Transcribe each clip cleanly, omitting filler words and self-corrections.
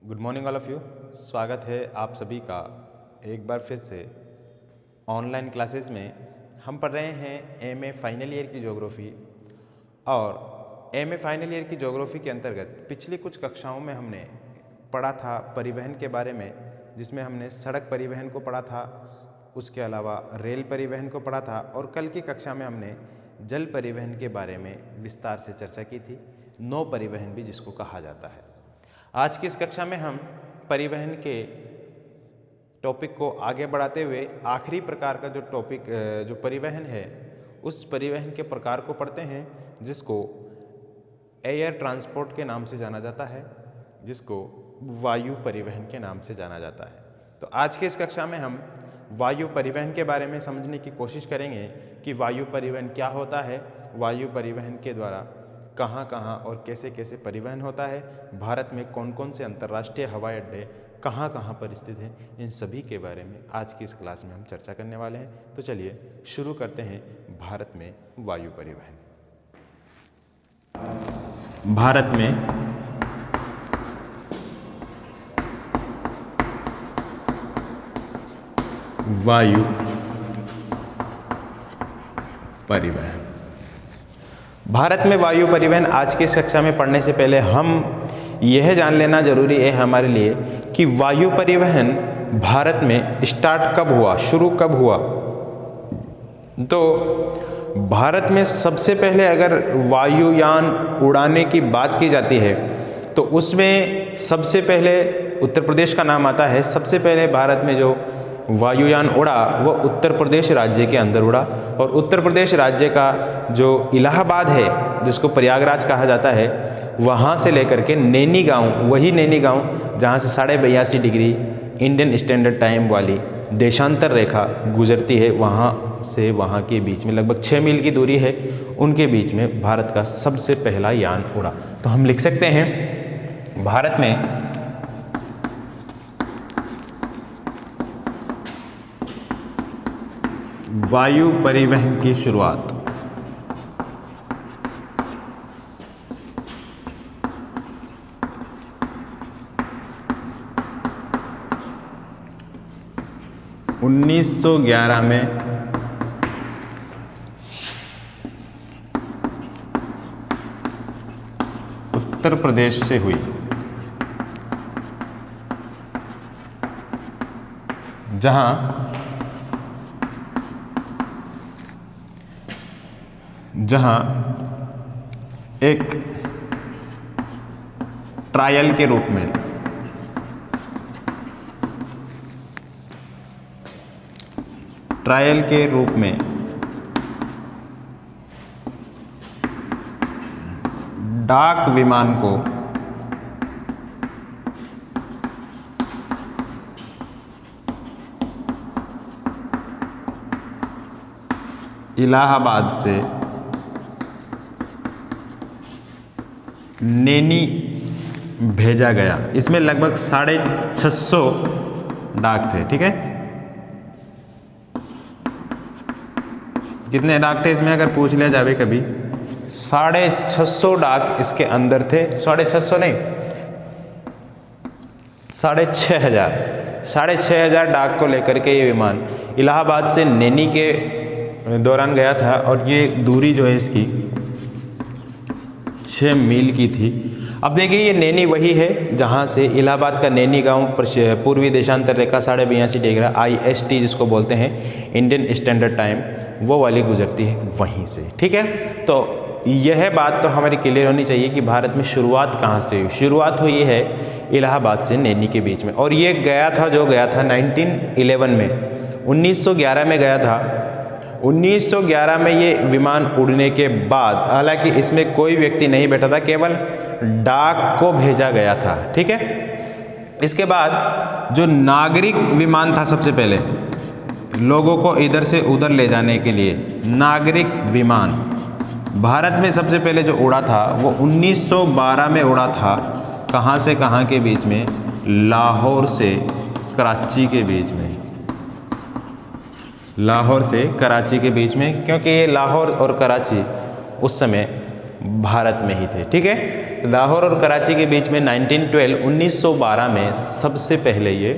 Good morning all of you. स्वागत है आप सभी का एक बार फिर से ऑनलाइन क्लासेस में। हम पढ़ रहे हैं एमए फाइनल ईयर की ज्योग्राफी, और एमए फाइनल ईयर की ज्योग्राफी के अंतर्गत पिछली कुछ कक्षाओं में हमने पढ़ा था परिवहन के बारे में, जिसमें हमने सड़क परिवहन को पढ़ा था, उसके अलावा रेल परिवहन को पढ़ा था, और कल की कक्षा में हमने जल परिवहन के बारे में विस्तार से चर्चा की थी, नौ परिवहन भी जिसको कहा जाता है। आज की इस कक्षा में हम परिवहन के टॉपिक को आगे बढ़ाते हुए आखिरी प्रकार का जो परिवहन है उस परिवहन के प्रकार को पढ़ते हैं, जिसको एयर ट्रांसपोर्ट के नाम से जाना जाता है, जिसको वायु परिवहन के नाम से जाना जाता है। तो आज के इस कक्षा में हम वायु परिवहन के बारे में समझने की कोशिश करेंगे कि वायु परिवहन क्या होता है, वायु परिवहन के द्वारा कहाँ कहाँ और कैसे कैसे परिवहन होता है, भारत में कौन कौन से अंतर्राष्ट्रीय हवाई अड्डे कहाँ कहाँ पर स्थित हैं, इन सभी के बारे में आज की इस क्लास में हम चर्चा करने वाले हैं। तो चलिए शुरू करते हैं भारत में वायु परिवहन। भारत में वायु परिवहन। भारत में वायु परिवहन आज की इस कक्षा में पढ़ने से पहले हम यह जान लेना जरूरी है हमारे लिए कि वायु परिवहन भारत में स्टार्ट कब हुआ, शुरू कब हुआ। तो भारत में सबसे पहले अगर वायुयान उड़ाने की बात की जाती है तो उसमें सबसे पहले उत्तर प्रदेश का नाम आता है। सबसे पहले भारत में जो वायुयान उड़ा वो उत्तर प्रदेश राज्य के अंदर उड़ा, और उत्तर प्रदेश राज्य का जो इलाहाबाद है, जिसको प्रयागराज कहा जाता है, वहाँ से लेकर के नैनी गांव, वही नैनी गांव जहाँ से 82.5 डिग्री इंडियन स्टैंडर्ड टाइम वाली देशांतर रेखा गुजरती है, वहाँ से वहाँ के बीच में लगभग 6 मील की दूरी है, उनके बीच में भारत का सबसे पहला यान उड़ा। तो हम लिख सकते हैं भारत में वायु परिवहन की शुरुआत 1911 में उत्तर प्रदेश से हुई, जहां एक ट्रायल के रूप में डाक विमान को इलाहाबाद से नैनी भेजा गया। इसमें लगभग 650 डाक थे। ठीक है, कितने डाक थे इसमें अगर पूछ लिया जावे कभी, 650 डाक इसके अंदर थे। 650 नहीं, 6,500 डाक को लेकर के ये विमान इलाहाबाद से नैनी के दौरान गया था, और ये दूरी जो है इसकी 6 मील की थी। अब देखिए ये नैनी वही है जहाँ से इलाहाबाद का नैनी गांव पूर्वी देशांतर रेखा 82.5 डिग्री IST जिसको बोलते हैं इंडियन स्टैंडर्ड टाइम, वो वाली गुजरती है वहीं से। ठीक है, तो यह बात तो हमारी क्लियर होनी चाहिए कि भारत में शुरुआत कहाँ से हुई। शुरुआत हुई है इलाहाबाद से नैनी के बीच में, और ये गया था 1911 में, 1911 में गया था। 1911 में ये विमान उड़ने के बाद, हालांकि इसमें कोई व्यक्ति नहीं बैठा था, केवल डाक को भेजा गया था। ठीक है, इसके बाद जो नागरिक विमान था, सबसे पहले लोगों को इधर से उधर ले जाने के लिए नागरिक विमान भारत में सबसे पहले जो उड़ा था वो 1912 में उड़ा था। कहाँ से कहाँ के बीच में? लाहौर से कराची के बीच में, लाहौर से कराची के बीच में, क्योंकि ये लाहौर और कराची उस समय भारत में ही थे। ठीक है, लाहौर और कराची के बीच में 1912 में सबसे पहले ये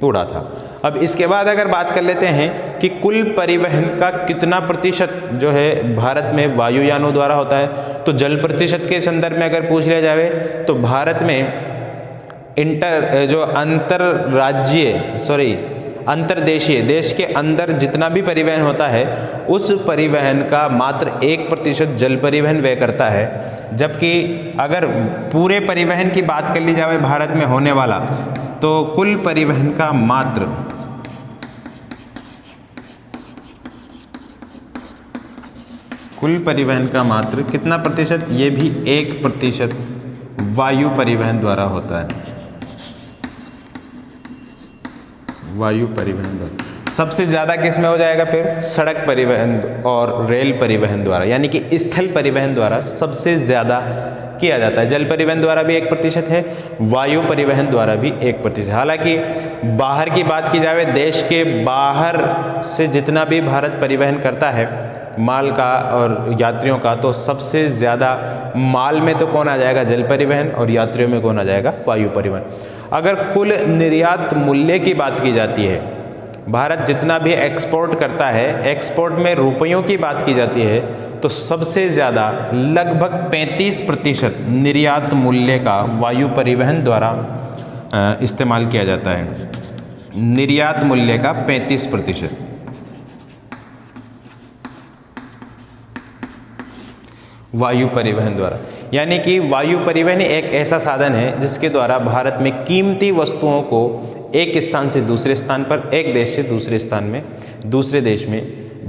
उड़ा था। अब इसके बाद अगर बात कर लेते हैं कि कुल परिवहन का कितना प्रतिशत जो है भारत में वायुयानों द्वारा होता है, तो जल प्रतिशत के संदर्भ में अगर पूछ लिया जाए तो भारत में अंतर्देशीय देश के अंदर जितना भी परिवहन होता है उस परिवहन का मात्र 1% जल परिवहन व्यय करता है, जबकि अगर पूरे परिवहन की बात कर ली जाए भारत में होने वाला तो कुल परिवहन का मात्र कितना प्रतिशत, ये भी 1% वायु परिवहन द्वारा होता है। वायु परिवहन द्वारा सबसे ज़्यादा किस में हो जाएगा फिर, सड़क परिवहन और रेल परिवहन द्वारा, यानी कि स्थल परिवहन द्वारा सबसे ज़्यादा किया जाता है। जल परिवहन द्वारा भी 1% है, वायु परिवहन द्वारा भी 1%। हालांकि बाहर की बात की जाए, देश के बाहर से जितना भी भारत परिवहन करता है माल का और यात्रियों का, तो सबसे ज़्यादा माल में तो कौन आ जाएगा, जल परिवहन, और यात्रियों में कौन आ जाएगा, वायु परिवहन। अगर कुल निर्यात मूल्य की बात की जाती है, भारत जितना भी एक्सपोर्ट करता है, एक्सपोर्ट में रुपयों की बात की जाती है, तो सबसे ज़्यादा लगभग 35% निर्यात मूल्य का वायु परिवहन द्वारा इस्तेमाल किया जाता है। निर्यात मूल्य का 35% वायु परिवहन द्वारा, यानी कि वायु परिवहन एक ऐसा साधन है जिसके द्वारा भारत में कीमती वस्तुओं को एक स्थान से दूसरे स्थान पर, एक देश से दूसरे स्थान में, दूसरे देश में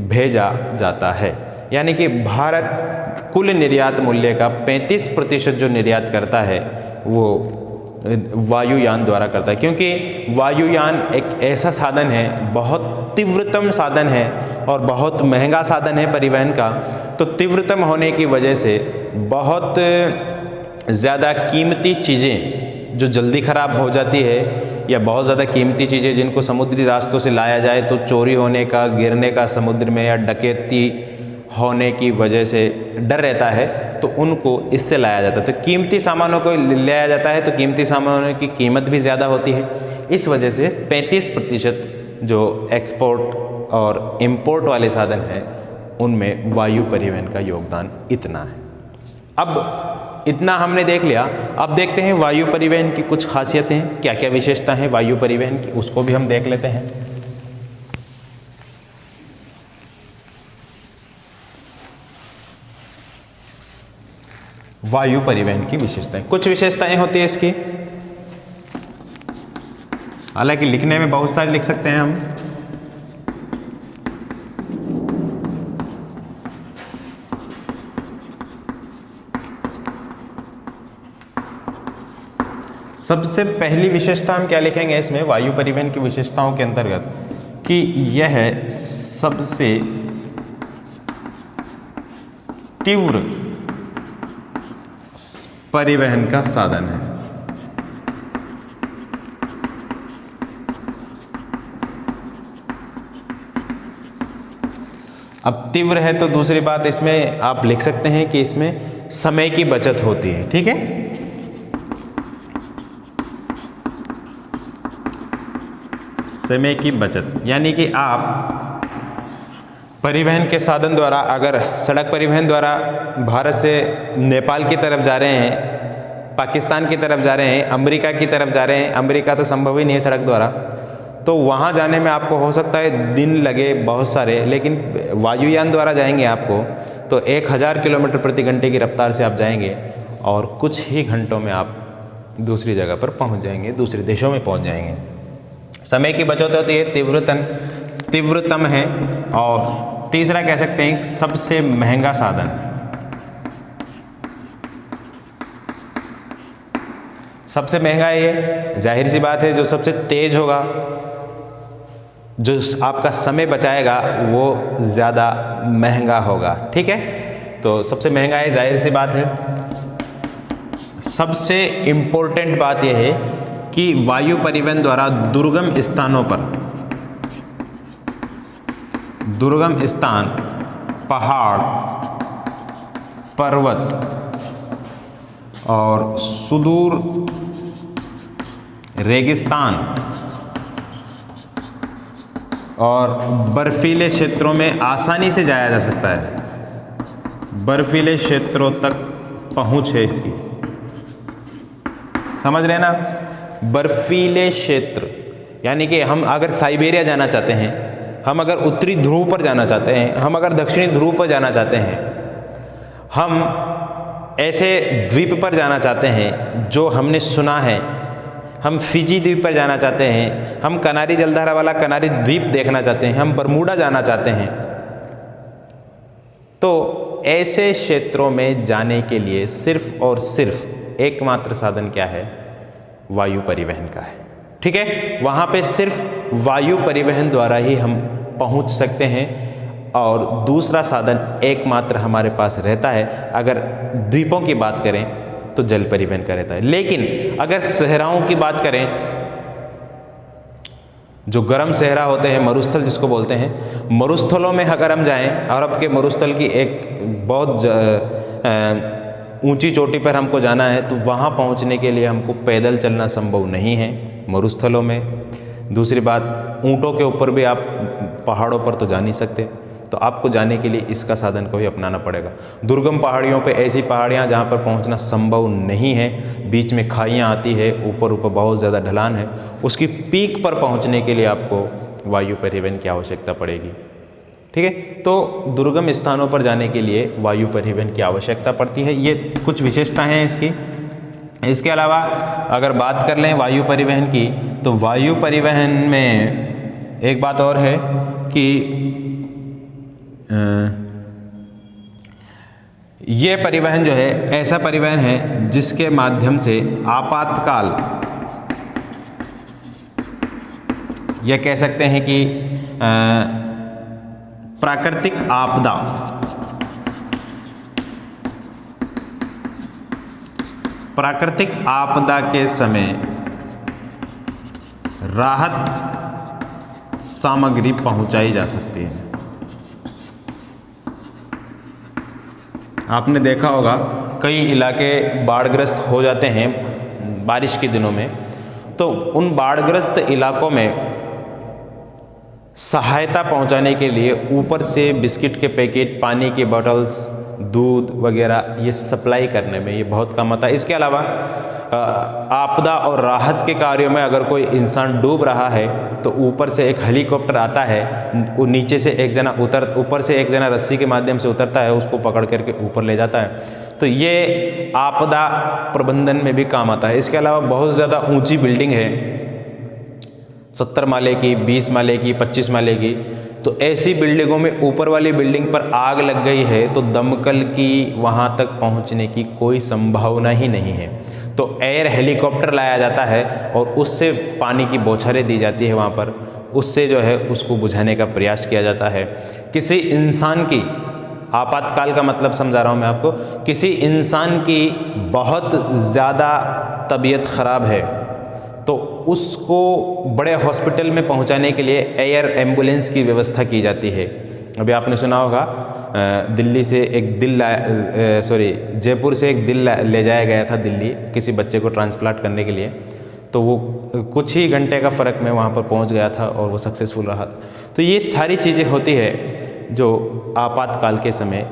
भेजा जाता है। यानी कि भारत कुल निर्यात मूल्य का 35% जो निर्यात करता है वो वायुयान द्वारा करता है, क्योंकि वायुयान एक ऐसा साधन है, बहुत तीव्रतम साधन है और बहुत महंगा साधन है परिवहन का। तो तीव्रतम होने की वजह से बहुत ज़्यादा कीमती चीज़ें जो जल्दी ख़राब हो जाती है, या बहुत ज़्यादा कीमती चीज़ें जिनको समुद्री रास्तों से लाया जाए तो चोरी होने का, गिरने का समुद्र में, या डकैती होने की वजह से डर रहता है, तो उनको इससे लाया जाता है। तो कीमती सामानों को लाया जाता है तो कीमती सामानों की कीमत भी ज़्यादा होती है। इस वजह से 35% जो एक्सपोर्ट और इंपोर्ट वाले साधन हैं उनमें वायु परिवहन का योगदान इतना है। अब इतना हमने देख लिया, अब देखते हैं वायु परिवहन की कुछ खासियतें, क्या क्या विशेषता हैं वायु परिवहन की, उसको भी हम देख लेते हैं। वायु परिवहन की विशेषताएं, कुछ विशेषताएं होती है इसकी, हालांकि लिखने में बहुत सारे लिख सकते हैं हम। सबसे पहली विशेषता हम क्या लिखेंगे इसमें वायु परिवहन की विशेषताओं के अंतर्गत, कि यह सबसे तीव्र परिवहन का साधन है। अब तीव्र है तो दूसरी बात इसमें आप लिख सकते हैं कि इसमें समय की बचत होती है। ठीक है, समय की बचत, यानी कि आप परिवहन के साधन द्वारा, अगर सड़क परिवहन द्वारा भारत से नेपाल की तरफ जा रहे हैं, पाकिस्तान की तरफ जा रहे हैं, अमेरिका की तरफ जा रहे हैं, अमेरिका तो संभव ही नहीं है सड़क द्वारा, तो वहाँ जाने में आपको हो सकता है दिन लगे बहुत सारे, लेकिन वायुयान द्वारा जाएंगे आपको तो 1000 किलोमीटर प्रति घंटे की रफ्तार से आप जाएंगे और कुछ ही घंटों में आप दूसरी जगह पर पहुँच जाएंगे, दूसरे देशों में पहुँच जाएंगे। समय की बचत होती है, तीव्रतम है, और तीसरा कह सकते हैं सबसे महंगा साधन। सबसे महंगा है ये, जाहिर सी बात है, जो सबसे तेज होगा, जो आपका समय बचाएगा वो ज़्यादा महंगा होगा। ठीक है, तो सबसे महंगा है, जाहिर सी बात है। सबसे इम्पोर्टेंट बात यह है कि वायु परिवहन द्वारा दुर्गम स्थानों पर, दुर्गम स्थान, पहाड़, पर्वत और सुदूर रेगिस्तान और बर्फीले क्षेत्रों में आसानी से जाया जा सकता है। बर्फीले क्षेत्रों तक पहुंच है इसकी, समझ रहे ना। बर्फीले क्षेत्र यानी कि हम अगर साइबेरिया जाना चाहते हैं, हम अगर उत्तरी ध्रुव पर जाना चाहते हैं, हम अगर दक्षिणी ध्रुव पर जाना चाहते हैं, हम ऐसे द्वीप पर जाना चाहते हैं जो हमने सुना है, हम फिजी द्वीप पर जाना चाहते हैं, हम कनारी जलधारा वाला कनारी द्वीप देखना चाहते हैं, हम बरमूडा जाना चाहते हैं, तो ऐसे क्षेत्रों में जाने के लिए सिर्फ और सिर्फ एकमात्र साधन क्या है? वायु परिवहन का है। ठीक है, वहाँ पे सिर्फ वायु परिवहन द्वारा ही हम पहुँच सकते हैं और दूसरा साधन एकमात्र हमारे पास रहता है। अगर द्वीपों की बात करें तो जल परिवहन का रहता है। लेकिन अगर सहराओं की बात करें, जो गर्म सहरा होते हैं, मरुस्थल जिसको बोलते हैं, मरुस्थलों में अगर हम जाएं, अरब के मरुस्थल की एक बहुत ऊंची चोटी पर हमको जाना है, तो वहाँ पहुँचने के लिए हमको पैदल चलना संभव नहीं है मरुस्थलों में। दूसरी बात, ऊँटों के ऊपर भी आप पहाड़ों पर तो जा नहीं सकते, तो आपको जाने के लिए इसका साधन को ही अपनाना पड़ेगा। दुर्गम पहाड़ियों पे, ऐसी पहाड़ियाँ जहाँ पर पहुँचना संभव नहीं है, बीच में खाइयाँ आती है, ऊपर बहुत ज़्यादा ढलान है, उसकी पीक पर पहुँचने के लिए आपको वायु परिवहन की आवश्यकता पड़ेगी। ठीक है, तो दुर्गम स्थानों पर जाने के लिए वायु परिवहन की आवश्यकता पड़ती है। ये कुछ विशेषताएँ हैं इसकी। इसके अलावा अगर बात कर लें वायु परिवहन की, तो वायु परिवहन में एक बात और है कि ये परिवहन जो है ऐसा परिवहन है जिसके माध्यम से आपातकाल, यह कह सकते हैं कि प्राकृतिक आपदा, प्राकृतिक आपदा के समय राहत सामग्री पहुंचाई जा सकती है। आपने देखा होगा कई इलाके बाढ़ग्रस्त हो जाते हैं बारिश के दिनों में, तो उन बाढ़ग्रस्त इलाकों में सहायता पहुंचाने के लिए ऊपर से बिस्किट के पैकेट, पानी की बॉटल्स, दूध वगैरह ये सप्लाई करने में ये बहुत काम आता है। इसके अलावा आपदा और राहत के कार्यों में अगर कोई इंसान डूब रहा है तो ऊपर से एक हेलीकॉप्टर आता है, वो नीचे से एक जना ऊपर से एक जना रस्सी के माध्यम से उतरता है, उसको पकड़ करके ऊपर ले जाता है, तो ये आपदा प्रबंधन में भी काम आता है। इसके अलावा बहुत ज़्यादा ऊंची बिल्डिंग है, 70 माले की, 20 माले की, 25 माले की, तो ऐसी बिल्डिंगों में ऊपर वाली बिल्डिंग पर आग लग गई है तो दमकल की वहाँ तक पहुँचने की कोई संभावना ही नहीं है। तो एयर हेलीकॉप्टर लाया जाता है और उससे पानी की बौछारें दी जाती है वहाँ पर, उससे जो है उसको बुझाने का प्रयास किया जाता है। किसी इंसान की, आपातकाल का मतलब समझा रहा हूँ मैं आपको, किसी इंसान की बहुत ज़्यादा तबीयत ख़राब है तो उसको बड़े हॉस्पिटल में पहुंचाने के लिए एयर एम्बुलेंस की व्यवस्था की जाती है। अभी आपने सुना होगा दिल्ली से एक जयपुर से एक दिल ले जाया गया था दिल्ली, किसी बच्चे को ट्रांसप्लांट करने के लिए, तो वो कुछ ही घंटे का फ़र्क में वहाँ पर पहुँच गया था और वो सक्सेसफुल रहा। तो ये सारी चीज़ें होती है जो आपातकाल के समय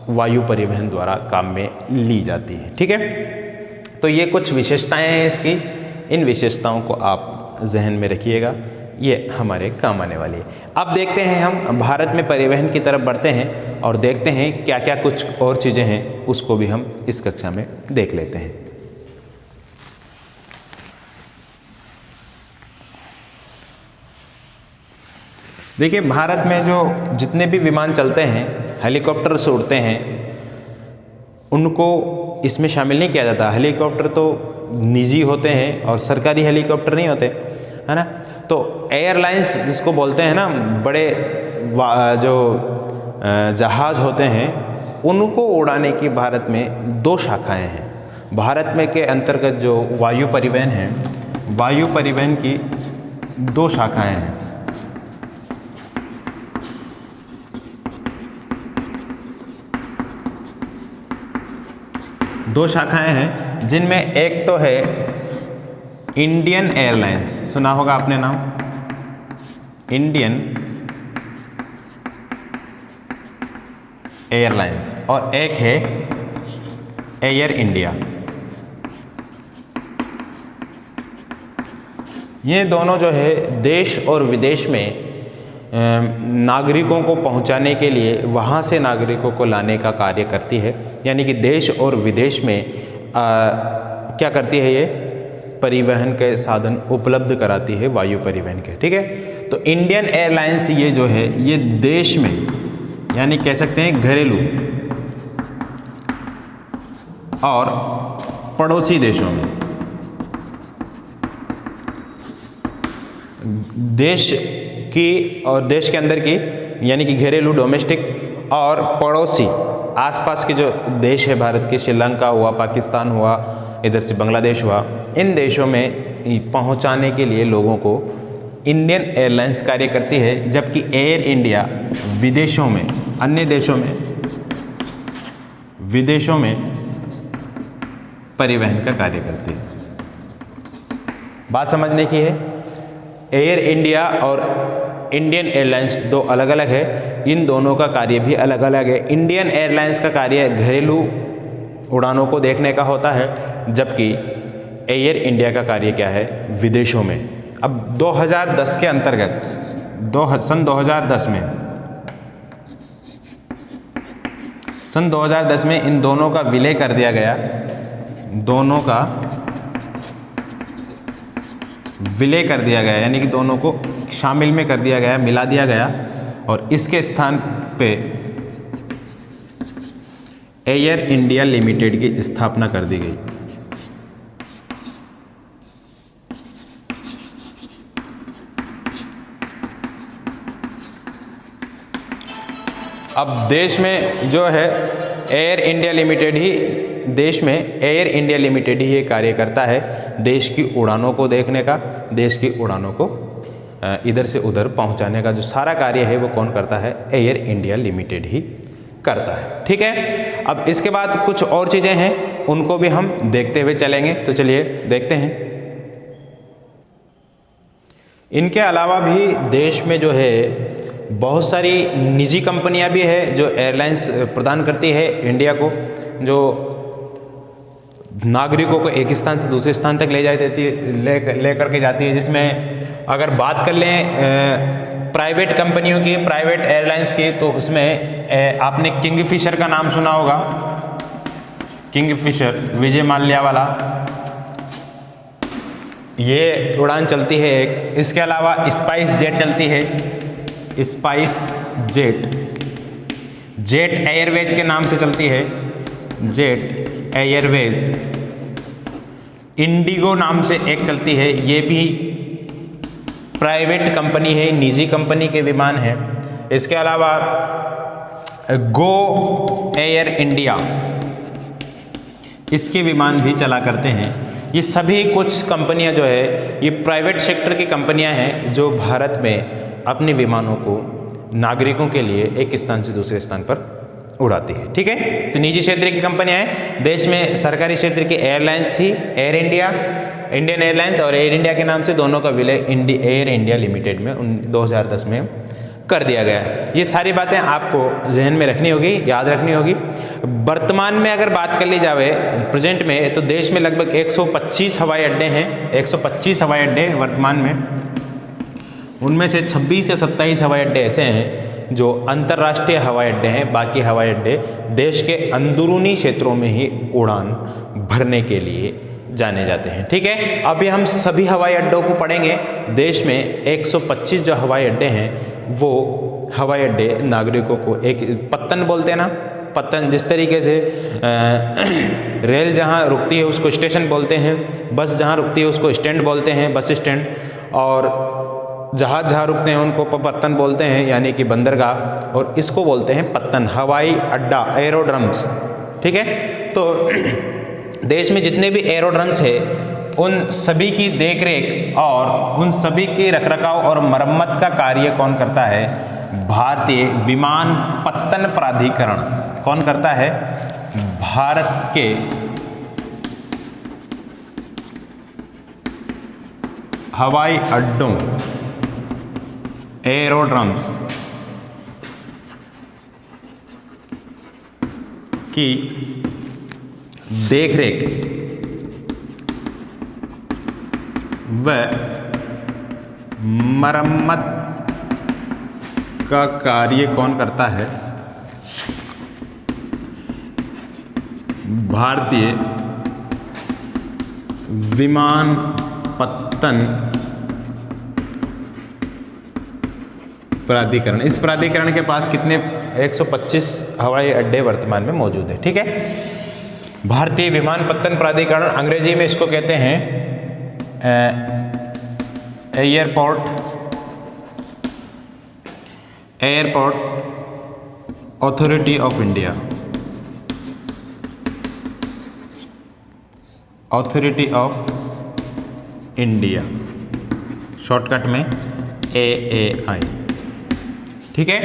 वायु परिवहन द्वारा काम में ली जाती है। ठीक है, तो ये कुछ विशेषताएँ हैं इसकी, इन विशेषताओं को आप जहन में रखिएगा, ये हमारे काम आने वाली है। अब देखते हैं हम भारत में परिवहन की तरफ बढ़ते हैं और देखते हैं क्या क्या कुछ और चीज़ें हैं, उसको भी हम इस कक्षा में देख लेते हैं। देखिए, भारत में जो जितने भी विमान चलते हैं, हेलीकॉप्टर से उड़ते हैं, उनको इसमें शामिल नहीं किया जाता। हेलीकॉप्टर तो निजी होते हैं और सरकारी हेलीकॉप्टर नहीं होते, है ना। तो एयरलाइंस जिसको बोलते हैं ना, बड़े जो जहाज़ होते हैं, उनको उड़ाने की भारत में 2 शाखाएं हैं। भारत में के अंतर्गत जो वायु परिवहन है, वायु परिवहन की 2 शाखाएं हैं। दो शाखाएं हैं, जिनमें एक तो है इंडियन एयरलाइंस, सुना होगा आपने नाम, इंडियन एयरलाइंस, और एक है एयर इंडिया। ये दोनों जो है देश और विदेश में नागरिकों को पहुंचाने के लिए, वहाँ से नागरिकों को लाने का कार्य करती है। यानी कि देश और विदेश में क्या करती है, ये परिवहन के साधन उपलब्ध कराती है, वायु परिवहन के। ठीक है, तो इंडियन एयरलाइंस ये जो है ये देश में, यानी कह सकते हैं घरेलू और पड़ोसी देशों में, देश की और देश के अंदर की, यानी कि घरेलू डोमेस्टिक, और पड़ोसी आसपास के जो देश है भारत के, श्रीलंका हुआ, पाकिस्तान हुआ, इधर से बांग्लादेश हुआ, इन देशों में पहुंचाने के लिए लोगों को इंडियन एयरलाइंस कार्य करती है। जबकि एयर इंडिया विदेशों में, अन्य देशों में, विदेशों में परिवहन का कार्य करती है। बात समझने की है, एयर इंडिया और इंडियन एयरलाइंस दो अलग अलग है, इन दोनों का कार्य भी अलग अलग है। इंडियन एयरलाइंस का कार्य घरेलू उड़ानों को देखने का होता है, जबकि एयर इंडिया का कार्य क्या है, विदेशों में। अब 2010 के अंतर्गत सन 2010 में इन दोनों का विलय कर दिया गया, दोनों का विलय कर दिया गया, यानी कि दोनों को शामिल में कर दिया गया, मिला दिया गया, और इसके स्थान पे एयर इंडिया लिमिटेड की स्थापना कर दी गई। अब देश में जो है एयर इंडिया लिमिटेड ही, देश में एयर इंडिया लिमिटेड ही ये कार्य करता है, देश की उड़ानों को देखने का, देश की उड़ानों को इधर से उधर पहुंचाने का जो सारा कार्य है वो कौन करता है, एयर इंडिया लिमिटेड ही करता है। ठीक है, अब इसके बाद कुछ और चीज़ें हैं, उनको भी हम देखते हुए चलेंगे, तो चलिए देखते हैं। इनके अलावा भी देश में जो है बहुत सारी निजी कंपनियां भी है जो एयरलाइंस प्रदान करती है इंडिया को, जो नागरिकों को एक स्थान से दूसरे स्थान तक ले करके जाती है। जिसमें अगर बात कर लें प्राइवेट कंपनियों की, प्राइवेट एयरलाइंस की, तो उसमें आपने किंगफिशर का नाम सुना होगा, किंगफिशर विजय माल्या वाला, ये उड़ान चलती है एक। इसके अलावा स्पाइस जेट चलती है, स्पाइस जेट, जेट एयरवेज के नाम से चलती है, जेट एयरवेज। इंडिगो नाम से एक चलती है, ये भी प्राइवेट कंपनी है, निजी कंपनी के विमान है। इसके अलावा गो एयर इंडिया, इसके विमान भी चला करते हैं। ये सभी कुछ कंपनियां जो है ये प्राइवेट सेक्टर की कंपनियां हैं जो भारत में अपने विमानों को नागरिकों के लिए एक स्थान से दूसरे स्थान पर उड़ाती है। ठीक है, तो निजी क्षेत्र की कंपनियां हैं। देश में सरकारी क्षेत्र की एयरलाइंस थी, एयर इंडिया, इंडियन एयरलाइंस, और एयर इंडिया के नाम से दोनों का विलय एयर इंडिया लिमिटेड में 2010 में कर दिया गया है। ये सारी बातें आपको जहन में रखनी होगी, याद रखनी होगी। वर्तमान में अगर बात कर ली जाए प्रेजेंट में, तो देश में लगभग 125 हवाई अड्डे हैं, 125 हवाई अड्डे वर्तमान में। उनमें से 26 या 27 हवाई अड्डे ऐसे हैं जो अंतर्राष्ट्रीय हवाई अड्डे हैं, बाकी हवाई अड्डे देश के अंदरूनी क्षेत्रों में ही उड़ान भरने के लिए जाने जाते हैं। ठीक है, अभी हम सभी हवाई अड्डों को पढ़ेंगे। देश में 125 जो हवाई अड्डे हैं वो हवाई अड्डे नागरिकों को, एक पत्तन बोलते हैं ना, पत्तन, जिस तरीके से रेल जहाँ रुकती है उसको स्टेशन बोलते हैं, बस जहाँ रुकती है उसको स्टैंड बोलते हैं, बस स्टैंड, और जहाज जहाँ रुकते हैं उनको पत्तन बोलते हैं, यानी कि बंदरगाह, और इसको बोलते हैं पत्तन, हवाई अड्डा, एरोड्रम्स। ठीक है, तो देश में जितने भी एरोड्रम्स है उन सभी की देखरेख और उन सभी के रखरखाव और मरम्मत का कार्य कौन करता है? भारतीय विमान पत्तन प्राधिकरण। कौन करता है? भारत के हवाई अड्डों, एरोड्रम्स की देखरेख व मरम्मत का कार्य कौन करता है? भारतीय विमानपत्तन प्राधिकरण। इस प्राधिकरण के पास कितने 125 हवाई अड्डे वर्तमान में मौजूद है। ठीक है, भारतीय विमानपत्तन प्राधिकरण, अंग्रेजी में इसको कहते हैं airport authority of India, authority of India, shortcut में AAI। ठीक है,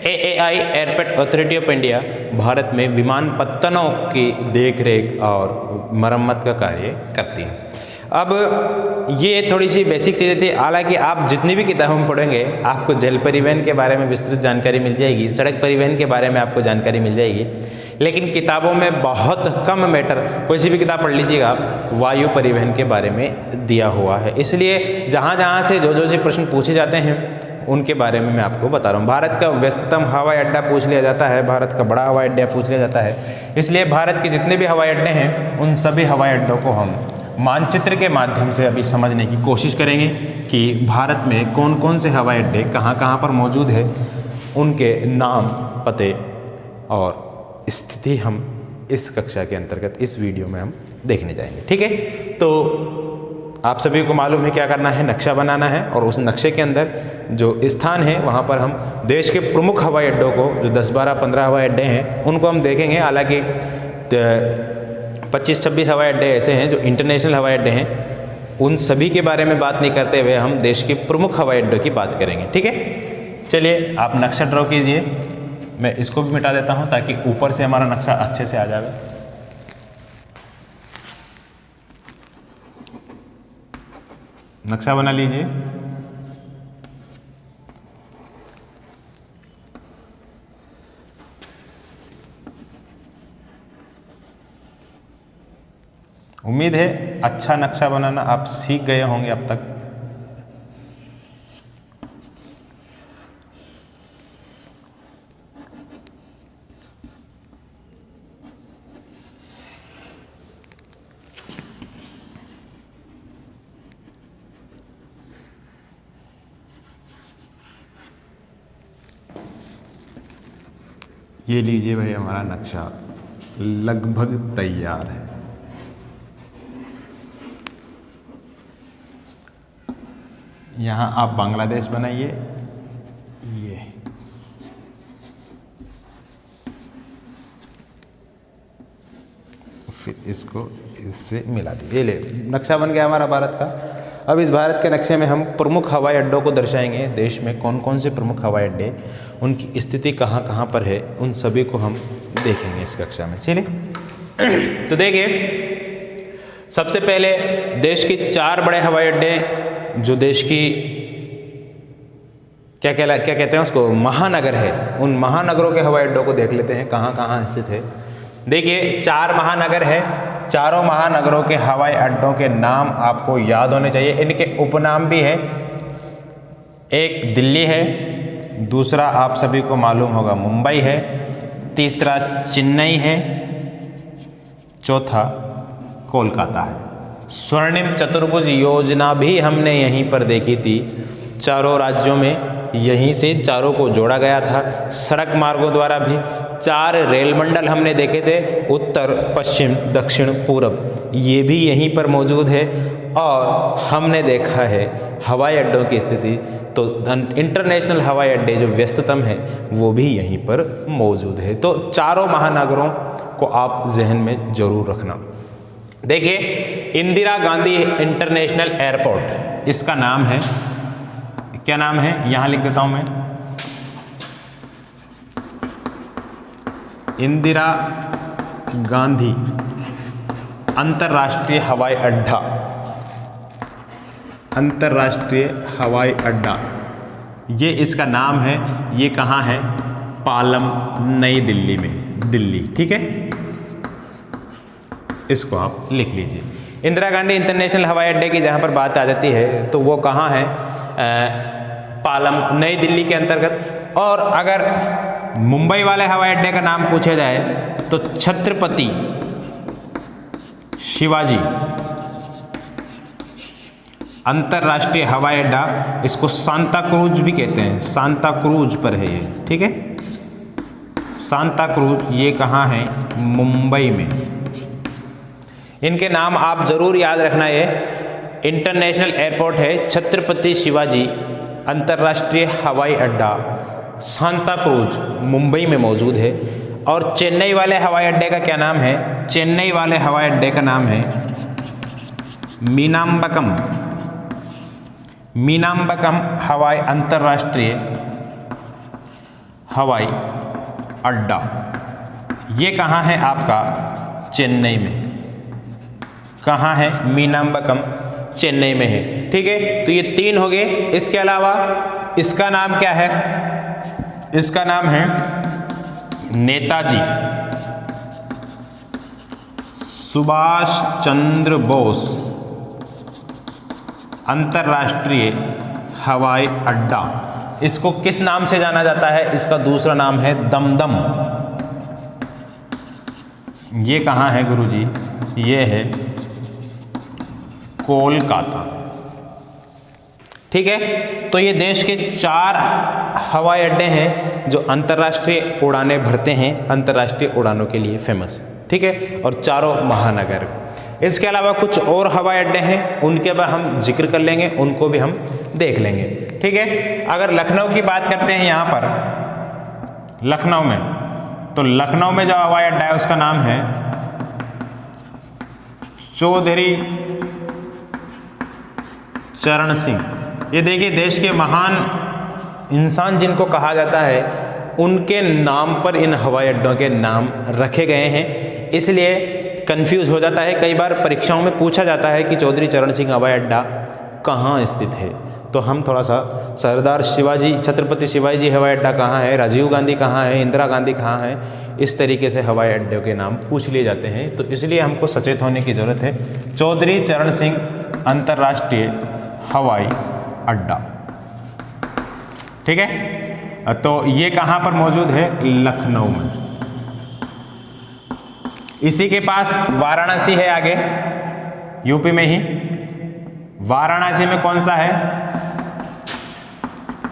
AAI airport authority of India Bharat में विमानपत्तनों की देखरेख और मरम्मत का कार्य करती है। अब ये थोड़ी सी बेसिक चीज़ें थी। हालांकि आप जितनी भी किताबों में पढ़ेंगे आपको जल परिवहन के बारे में विस्तृत जानकारी मिल जाएगी, सड़क परिवहन के बारे में आपको जानकारी मिल जाएगी, लेकिन किताबों में बहुत कम मैटर, कोई सी भी किताब पढ़ लीजिएगा आप, वायु परिवहन के बारे में दिया हुआ है। इसलिए जहाँ जहाँ से जो से प्रश्न पूछे जाते हैं उनके बारे में मैं आपको बता रहा हूँ। भारत का व्यस्ततम हवाई अड्डा पूछ लिया जाता है, भारत का बड़ा हवाई अड्डा पूछ लिया जाता है। इसलिए भारत के जितने भी हवाई अड्डे हैं उन सभी हवाई अड्डों को हम मानचित्र के माध्यम से अभी समझने की कोशिश करेंगे कि भारत में कौन कौन से हवाई अड्डे कहाँ कहाँ पर मौजूद है, उनके नाम, पते और स्थिति हम इस कक्षा के अंतर्गत इस वीडियो में हम देखने जाएंगे। ठीक है, तो आप सभी को मालूम है क्या करना है, नक्शा बनाना है और उस नक्शे के अंदर जो स्थान है वहाँ पर हम देश के प्रमुख हवाई अड्डों को, जो 10, 12, 15 हवाई अड्डे हैं उनको हम देखेंगे। हालांकि 25-26 हवाई अड्डे ऐसे हैं जो इंटरनेशनल हवाई अड्डे हैं, उन सभी के बारे में बात नहीं करते हुए हम देश के प्रमुख हवाई अड्डों की बात करेंगे। ठीक है, चलिए आप नक्शा ड्रॉ कीजिए। मैं इसको भी मिटा देता हूँ ताकि ऊपर से हमारा नक्शा अच्छे से आ जाए। नक्शा बना लीजिए। उम्मीद है अच्छा नक्शा बनाना आप सीख गए होंगे अब तक। ये लीजिए भाई, हमारा नक्शा लगभग तैयार है। यहाँ आप बांग्लादेश बनाइए, ये फिर इसको इससे मिला दीजिए। ले, नक्शा बन गया हमारा भारत का। अब इस भारत के नक्शे में हम प्रमुख हवाई अड्डों को दर्शाएंगे। देश में कौन कौन से प्रमुख हवाई अड्डे, उनकी स्थिति कहाँ कहाँ पर है, उन सभी को हम देखेंगे इस कक्षा में। चलिए, तो देखिए, सबसे पहले देश के 4 बड़े हवाई अड्डे जो देश की क्या कहते हैं उसको, महानगर है, उन महानगरों के हवाई अड्डों को देख लेते हैं कहाँ कहाँ स्थित है। देखिए 4 महानगर है, चारों महानगरों के हवाई अड्डों के नाम आपको याद होने चाहिए। इनके उपनाम भी है। एक दिल्ली है, दूसरा आप सभी को मालूम होगा मुंबई है, तीसरा चेन्नई है, चौथा कोलकाता है। स्वर्णिम चतुर्भुज योजना भी हमने यहीं पर देखी थी। चारों राज्यों में यहीं से चारों को जोड़ा गया था। सड़क मार्गों द्वारा भी 4 रेल मंडल हमने देखे थे, उत्तर, पश्चिम, दक्षिण, पूर्व, ये भी यहीं पर मौजूद है। और हमने देखा है हवाई अड्डों की स्थिति, तो इंटरनेशनल हवाई अड्डे जो व्यस्ततम है वो भी यहीं पर मौजूद है। तो चारों महानगरों को आप जहन में जरूर रखना। देखिए, इंदिरा गांधी इंटरनेशनल एयरपोर्ट इसका नाम है। क्या नाम है, यहां लिख देता हूं मैं, इंदिरा गांधी अंतर्राष्ट्रीय हवाई अड्डा। अंतर्राष्ट्रीय हवाई अड्डा, ये इसका नाम है। ये कहाँ है? पालम, नई दिल्ली में, दिल्ली। ठीक है, इसको आप लिख लीजिए। इंदिरा गांधी इंटरनेशनल हवाई अड्डे की जहाँ पर बात आ जाती है तो वो कहाँ है? पालम, नई दिल्ली के अंतर्गत। और अगर मुंबई वाले हवाई अड्डे का नाम पूछा जाए तो छत्रपति शिवाजी अंतर्राष्ट्रीय हवाई अड्डा, इसको सांता क्रूज भी कहते हैं, सांता क्रूज पर है ये। ठीक है, सांता क्रूज, ये कहाँ है? मुंबई में। इनके नाम आप जरूर याद रखना। ये इंटरनेशनल एयरपोर्ट है छत्रपति शिवाजी अंतर्राष्ट्रीय हवाई अड्डा, सांता क्रूज, मुंबई में मौजूद है। और चेन्नई वाले हवाई अड्डे का क्या नाम है? चेन्नई वाले हवाई अड्डे का नाम है मीनाम्बकम, मीनाम्बकम हवाई अंतर्राष्ट्रीय हवाई अड्डा। ये कहाँ है आपका? चेन्नई में। कहाँ है? मीनाम्बकम, चेन्नई में है। ठीक है, तो ये 3 हो गए। इसके अलावा इसका नाम क्या है? इसका नाम है नेताजी सुभाष चंद्र बोस अंतर्राष्ट्रीय हवाई अड्डा। इसको किस नाम से जाना जाता है? इसका दूसरा नाम है दमदम। ये कहाँ है गुरुजी? ये है कोलकाता। ठीक है, तो ये देश के 4 हवाई अड्डे हैं जो अंतर्राष्ट्रीय उड़ानें भरते हैं, अंतर्राष्ट्रीय उड़ानों के लिए फेमस। ठीक है, और चारों महानगर। इसके अलावा कुछ और हवाई अड्डे हैं, उनके बाद हम जिक्र कर लेंगे, उनको भी हम देख लेंगे। ठीक है, अगर लखनऊ की बात करते हैं यहाँ पर लखनऊ में, तो लखनऊ में जो हवाई अड्डा है उसका नाम है चौधरी चरण सिंह। ये देखिए, देश के महान इंसान जिनको कहा जाता है उनके नाम पर इन हवाई अड्डों के नाम रखे गए हैं, इसलिए कंफ्यूज हो जाता है। कई बार परीक्षाओं में पूछा जाता है कि चौधरी चरण सिंह हवाई अड्डा कहाँ स्थित है, तो हम थोड़ा सा सरदार शिवाजी, छत्रपति शिवाजी हवाई अड्डा कहाँ है, राजीव गांधी कहाँ है, इंदिरा गांधी कहाँ है, इस तरीके से हवाई अड्डों के नाम पूछ लिए जाते हैं। तो इसलिए हमको सचेत होने की ज़रूरत है। चौधरी चरण सिंह अंतर्राष्ट्रीय हवाई अड्डा। ठीक है, तो ये कहाँ पर मौजूद है? लखनऊ में। इसी के पास वाराणसी है आगे, यूपी में ही। वाराणसी में कौन सा है?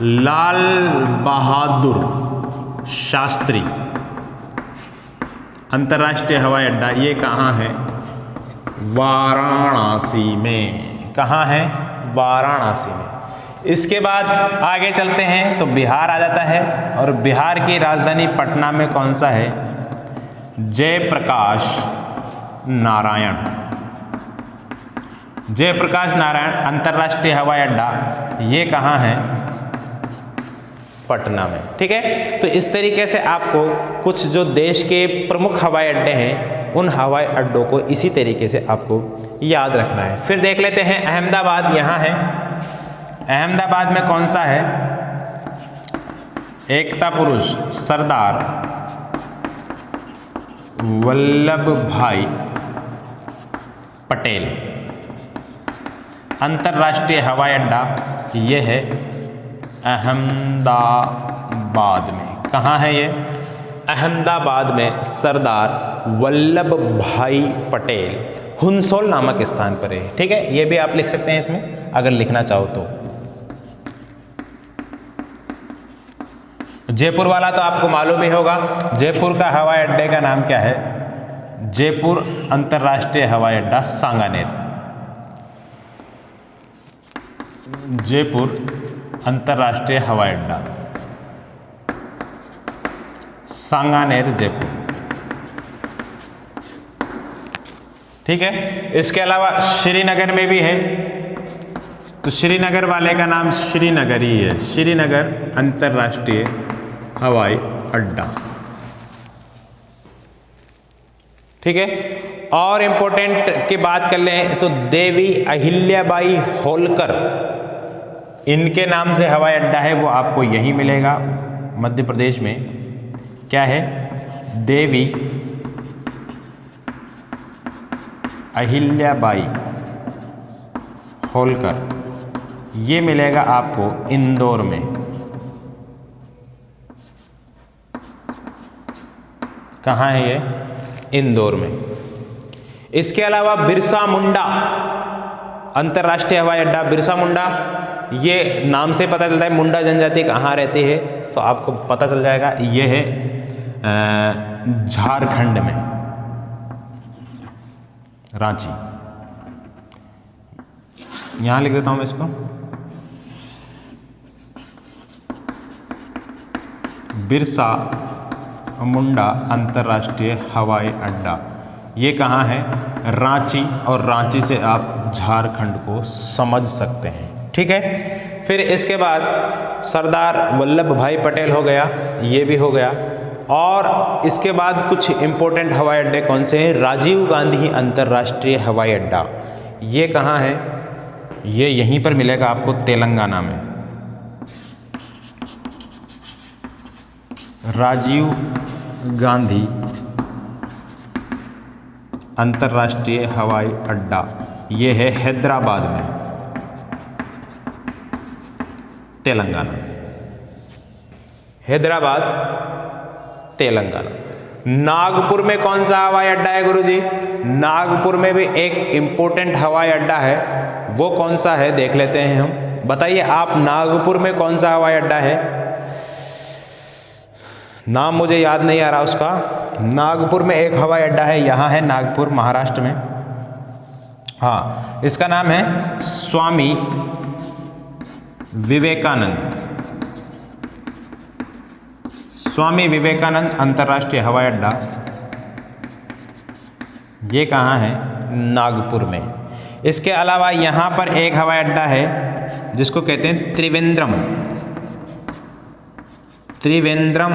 लाल बहादुर शास्त्री अंतर्राष्ट्रीय हवाई अड्डा। ये कहाँ है? वाराणसी में। कहाँ है? वाराणसी में। इसके बाद आगे चलते हैं तो बिहार आ जाता है, और बिहार की राजधानी पटना में कौन सा है? जयप्रकाश नारायण। जयप्रकाश नारायण अंतर्राष्ट्रीय हवाई अड्डा, ये कहाँ है? पटना में। ठीक है, तो इस तरीके से आपको कुछ जो देश के प्रमुख हवाई अड्डे हैं उन हवाई अड्डों को इसी तरीके से आपको याद रखना है। फिर देख लेते हैं अहमदाबाद, यहाँ है। अहमदाबाद में कौन सा है? एकता पुरुष सरदार वल्लभ भाई पटेल अंतर्राष्ट्रीय हवाई अड्डा, ये है अहमदाबाद में। कहाँ है ये? अहमदाबाद में सरदार वल्लभ भाई पटेल हुनसोल नामक स्थान पर है। ठीक है, ये भी आप लिख सकते हैं इसमें अगर लिखना चाहो तो। जयपुर वाला तो आपको मालूम ही होगा। जयपुर का हवाई अड्डे का नाम क्या है? जयपुर अंतर्राष्ट्रीय हवाई अड्डा सांगानेर। जयपुर अंतर्राष्ट्रीय हवाई अड्डा सांगानेर, जयपुर। ठीक है, इसके अलावा श्रीनगर में भी है, तो श्रीनगर वाले का नाम श्रीनगर ही है। श्रीनगर अंतर्राष्ट्रीय हवाई अड्डा। ठीक है, और इम्पोर्टेंट की बात कर लें तो देवी अहिल्याबाई होलकर, इनके नाम से हवाई अड्डा है, वो आपको यही मिलेगा मध्य प्रदेश में। क्या है? देवी अहिल्याबाई होलकर, ये मिलेगा आपको इंदौर में। कहाँ है ये? इंदौर में। इसके अलावा बिरसा मुंडा अंतर्राष्ट्रीय हवाई अड्डा, बिरसा मुंडा, ये नाम से पता चलता है मुंडा जनजाति कहाँ रहती है, तो आपको पता चल जाएगा ये है झारखंड में, रांची। यहां लिख देता हूं मैं इसको, बिरसा मुंडा अंतर्राष्ट्रीय हवाई अड्डा। ये कहाँ है? रांची, और रांची से आप झारखंड को समझ सकते हैं। ठीक है। फिर इसके बाद सरदार वल्लभ भाई पटेल हो गया, ये भी हो गया। और इसके बाद कुछ इम्पोर्टेंट हवाई अड्डे कौन से हैं? राजीव गांधी अंतर्राष्ट्रीय हवाई अड्डा, ये कहाँ है? ये यहीं पर मिलेगा आपको, तेलंगाना में। राजीव गांधी अंतर्राष्ट्रीय हवाई अड्डा, ये है हैदराबाद में, तेलंगाना। हैदराबाद, तेलंगाना। नागपुर में कौन सा हवाई अड्डा है गुरुजी? नागपुर में भी एक इम्पोर्टेंट हवाई अड्डा है, वो कौन सा है देख लेते हैं हम। बताइए आप, नागपुर में कौन सा हवाई अड्डा है? नाम मुझे याद नहीं आ रहा उसका। नागपुर में एक हवाई अड्डा है, यहाँ है नागपुर, महाराष्ट्र में। हाँ, इसका नाम है स्वामी विवेकानंद, स्वामी विवेकानंद अंतर्राष्ट्रीय हवाई अड्डा। ये कहाँ है? नागपुर में। इसके अलावा यहाँ पर एक हवाई अड्डा है जिसको कहते हैं त्रिवेंद्रम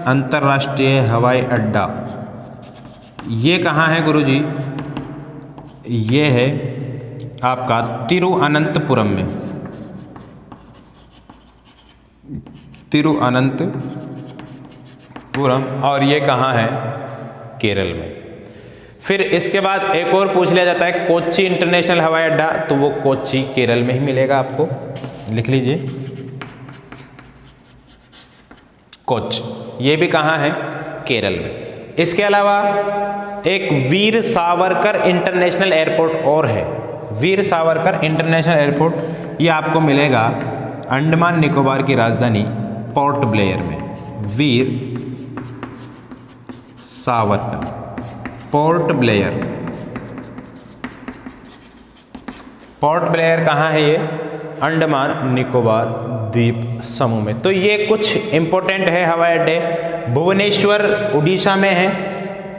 अंतर्राष्ट्रीय हवाई अड्डा। ये कहाँ है गुरुजी? ये है आपका तिरुअनंतपुरम में, तिरुअनंतपुरम। और ये कहाँ है? केरल में। फिर इसके बाद एक और पूछ लिया जाता है कोच्चि इंटरनेशनल हवाई अड्डा, तो वो कोच्चि केरल में ही मिलेगा आपको, लिख लीजिए कोच्चि। ये भी कहाँ है? केरल में। इसके अलावा एक वीर सावरकर इंटरनेशनल एयरपोर्ट और है, वीर सावरकर इंटरनेशनल एयरपोर्ट, ये आपको मिलेगा अंडमान निकोबार की राजधानी पोर्ट ब्लेयर में। वीर सावरकर, पोर्ट ब्लेयर। पोर्ट ब्लेयर कहाँ है? ये अंडमान निकोबार द्वीप समूह में। तो ये कुछ इंपॉर्टेंट है हवाई अड्डे। भुवनेश्वर उड़ीसा में है,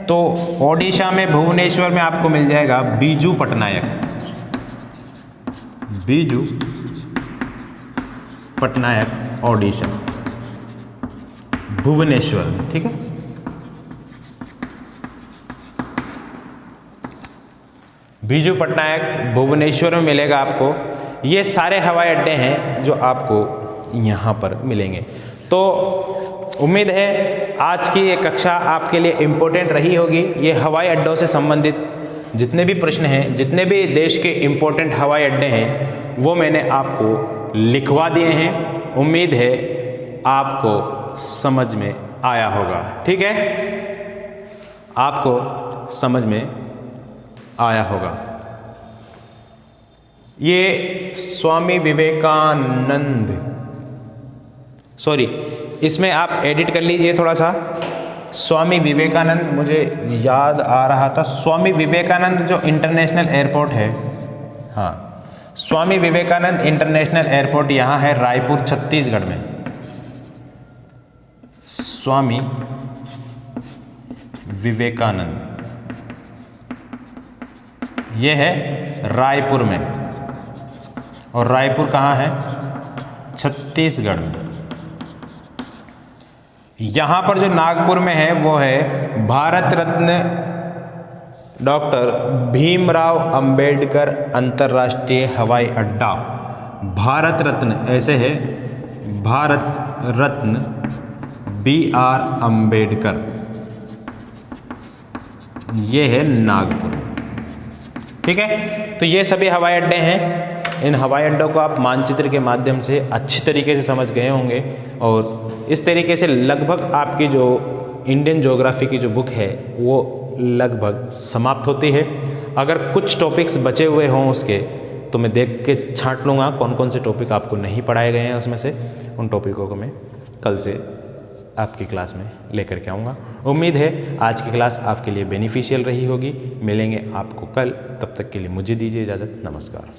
तो ओडिशा में भुवनेश्वर में आपको मिल जाएगा बीजू पटनायक, बीजू पटनायक ओडिशा, भुवनेश्वर में। ठीक है, बीजू पटनायक भुवनेश्वर में मिलेगा आपको। ये सारे हवाई अड्डे हैं जो आपको यहाँ पर मिलेंगे। तो उम्मीद है आज की ये कक्षा आपके लिए इम्पोर्टेंट रही होगी। ये हवाई अड्डों से संबंधित जितने भी प्रश्न हैं, जितने भी देश के इम्पोर्टेंट हवाई अड्डे हैं, वो मैंने आपको लिखवा दिए हैं। उम्मीद है आपको समझ में आया होगा। ठीक है, आपको समझ में आया होगा। ये स्वामी विवेकानंद, सॉरी, इसमें आप एडिट कर लीजिए थोड़ा सा। स्वामी विवेकानंद मुझे याद आ रहा था, स्वामी विवेकानंद जो इंटरनेशनल एयरपोर्ट है, हाँ, स्वामी विवेकानंद इंटरनेशनल एयरपोर्ट यहाँ है रायपुर छत्तीसगढ़ में। स्वामी विवेकानंद ये है रायपुर में, और रायपुर कहाँ है? छत्तीसगढ़ में। यहाँ पर जो नागपुर में है वो है भारत रत्न डॉक्टर भीमराव अंबेडकर अंतर्राष्ट्रीय हवाई अड्डा। भारत रत्न ऐसे है, भारत रत्न BR अंबेडकर, ये है नागपुर। ठीक है, तो ये सभी हवाई अड्डे हैं। इन हवाई अड्डों को आप मानचित्र के माध्यम से अच्छी तरीके से समझ गए होंगे और इस तरीके से लगभग आपकी जो इंडियन ज्योग्राफी की जो बुक है वो लगभग समाप्त होती है। अगर कुछ टॉपिक्स बचे हुए हों उसके, तो मैं देख के छांट लूँगा कौन कौन से टॉपिक आपको नहीं पढ़ाए गए हैं उसमें से। उन टॉपिकों को मैं कल से आपकी क्लास में लेकर के आऊँगा। उम्मीद है आज की क्लास आपके लिए बेनिफिशियल रही होगी। मिलेंगे आपको कल, तब तक के लिए मुझे दीजिए इजाज़त। नमस्कार।